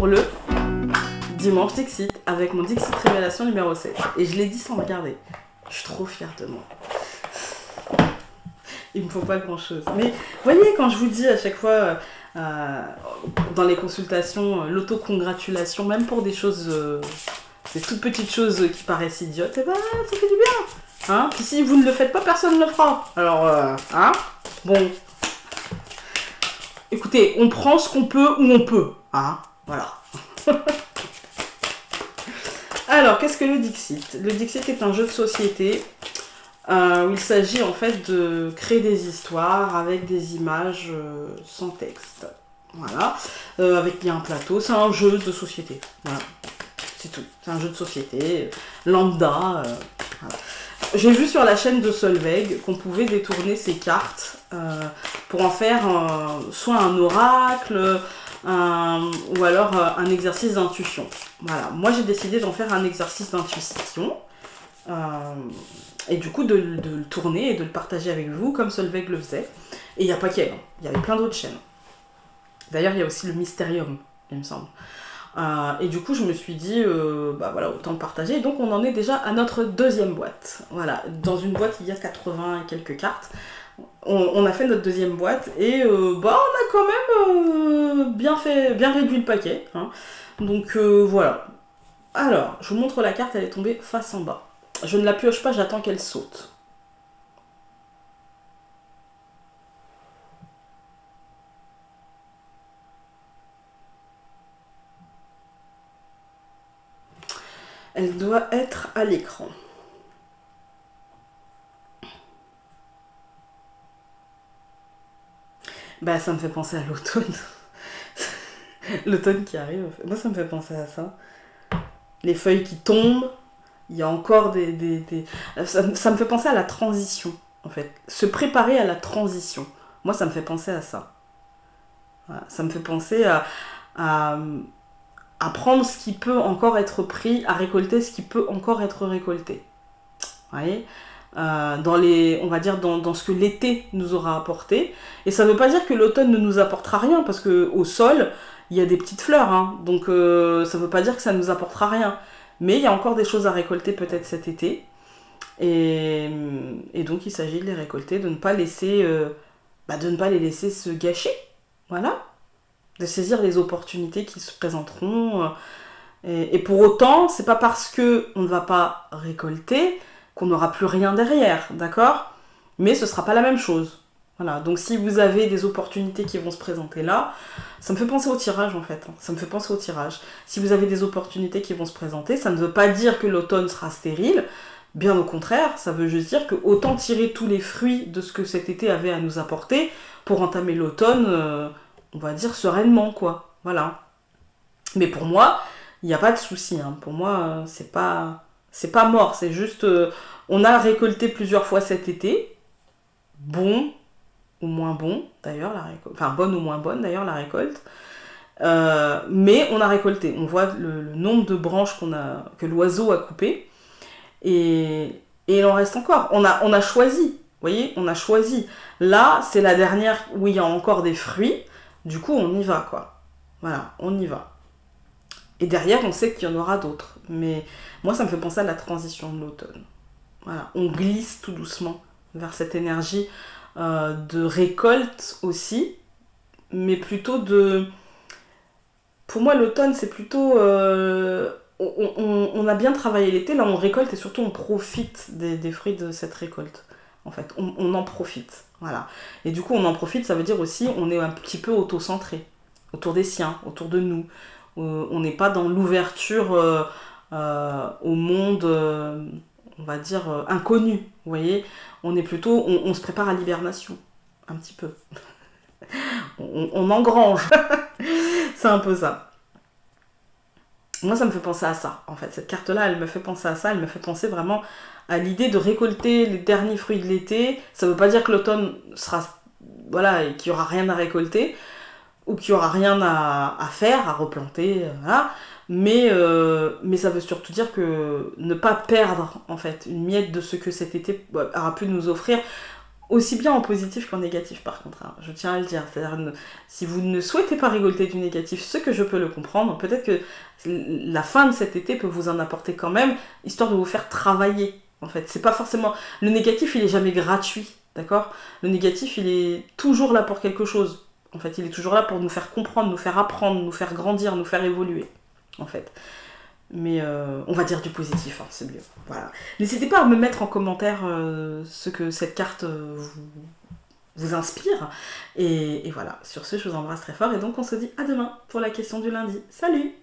pour le dimanche Dixit avec mon Dixit Révélation numéro 7. Et je l'ai dit sans regarder. Je suis trop fière de moi. Il me faut pas grand chose. Mais vous voyez, quand je vous dis à chaque fois dans les consultations, l'autocongratulation, même pour des choses, des toutes petites choses qui paraissent idiotes, et ben ça fait du bien. Hein? Puis si vous ne le faites pas, personne ne le fera. Alors, hein? Bon. Écoutez, on prend ce qu'on peut où on peut. Hein? Voilà. Alors, qu'est-ce que le Dixit? Le Dixit est un jeu de société où il s'agit en fait de créer des histoires avec des images sans texte. Voilà. Avec bien un plateau. C'est un jeu de société. Voilà. C'est tout. C'est un jeu de société lambda. Voilà. J'ai vu sur la chaîne de Solveig qu'on pouvait détourner ces cartes pour en faire soit un oracle, ou alors un exercice d'intuition. Voilà. Moi, j'ai décidé d'en faire un exercice d'intuition. Et du coup, de le tourner et de le partager avec vous, comme Solveig le faisait. Et il n'y a pas qu'elle. Il y avait plein d'autres chaînes. D'ailleurs, il y a aussi le Mysterium, il me semble. Et du coup, je me suis dit, bah voilà, autant le partager. Et donc, on en est déjà à notre deuxième boîte. Voilà, dans une boîte, il y a 80 et quelques cartes. On a fait notre deuxième boîte et bah, on a quand même bien réduit le paquet. Hein. Donc, voilà. Alors, je vous montre la carte, elle est tombée face en bas. Je ne la pioche pas, j'attends qu'elle saute. Elle doit être à l'écran. Bah, ça me fait penser à l'automne. L'automne qui arrive. Moi, ça me fait penser à ça. Les feuilles qui tombent. Il y a encore Ça me fait penser à la transition, en fait. Se préparer à la transition. Moi, ça me fait penser à ça. Voilà. Ça me fait penser à prendre ce qui peut encore être pris, à récolter ce qui peut encore être récolté. Vous voyez, on va dire dans ce que l'été nous aura apporté. Et ça ne veut pas dire que l'automne ne nous apportera rien, parce qu'au sol, il y a des petites fleurs. Hein, donc ça ne veut pas dire que ça ne nous apportera rien. Mais il y a encore des choses à récolter peut-être cet été. Et donc il s'agit de les récolter, de ne pas laisser, de ne pas les laisser se gâcher. Voilà. De saisir les opportunités qui se présenteront. Et pour autant, c'est pas parce que on ne va pas récolter qu'on n'aura plus rien derrière, d'accord? Mais ce sera pas la même chose. Voilà, donc si vous avez des opportunités qui vont se présenter là, ça me fait penser au tirage en fait, ça me fait penser au tirage. Si vous avez des opportunités qui vont se présenter, ça ne veut pas dire que l'automne sera stérile, bien au contraire, ça veut juste dire que autant tirer tous les fruits de ce que cet été avait à nous apporter pour entamer l'automne, on va dire sereinement quoi, voilà. Mais pour moi, il n'y a pas de souci, hein. Pour moi, c'est pas mort, c'est juste, on a récolté plusieurs fois cet été, bon ou moins bon d'ailleurs la récolte, enfin bonne ou moins bonne d'ailleurs la récolte, mais on a récolté, on voit le nombre de branches que l'oiseau a coupé et il en reste encore, on a choisi, vous voyez, on a choisi, là c'est la dernière où il y a encore des fruits, du coup on y va quoi, voilà, on y va. Et derrière on sait qu'il y en aura d'autres, mais moi ça me fait penser à la transition de l'automne, voilà, on glisse tout doucement vers cette énergie de récolte aussi, mais plutôt de... Pour moi, l'automne, c'est plutôt... on a bien travaillé l'été, là on récolte et surtout on profite des fruits de cette récolte. En fait, on en profite. Voilà. Et du coup, on en profite, ça veut dire aussi on est un petit peu auto-centré, autour des siens, autour de nous. On n'est pas dans l'ouverture au monde... on va dire inconnu, vous voyez, on est plutôt, on se prépare à l'hibernation, un petit peu. on engrange, c'est un peu ça. Moi, ça me fait penser à ça, en fait. Cette carte-là, elle me fait penser à ça, elle me fait penser vraiment à l'idée de récolter les derniers fruits de l'été. Ça veut pas dire que l'automne sera, voilà, et qu'il y aura rien à récolter, ou qu'il y aura rien à faire, à replanter, voilà. Mais ça veut surtout dire que ne pas perdre en fait une miette de ce que cet été aura pu nous offrir Aussi bien en positif qu'en négatif par contre, hein. Je tiens à le dire. C'est-à-dire, si vous ne souhaitez pas récolter du négatif, ce que je peux le comprendre, peut-être que la fin de cet été peut vous en apporter quand même, histoire de vous faire travailler. En fait, c'est pas forcément... Le négatif, il est jamais gratuit, d'accord? Le négatif, il est toujours là pour quelque chose. En fait, il est toujours là pour nous faire comprendre, nous faire apprendre, nous faire grandir, nous faire évoluer, en fait. Mais on va dire du positif, hein, c'est mieux. Voilà. N'hésitez pas à me mettre en commentaire ce que cette carte vous inspire. Et voilà, sur ce, je vous embrasse très fort. Et donc, on se dit à demain pour la question du lundi. Salut!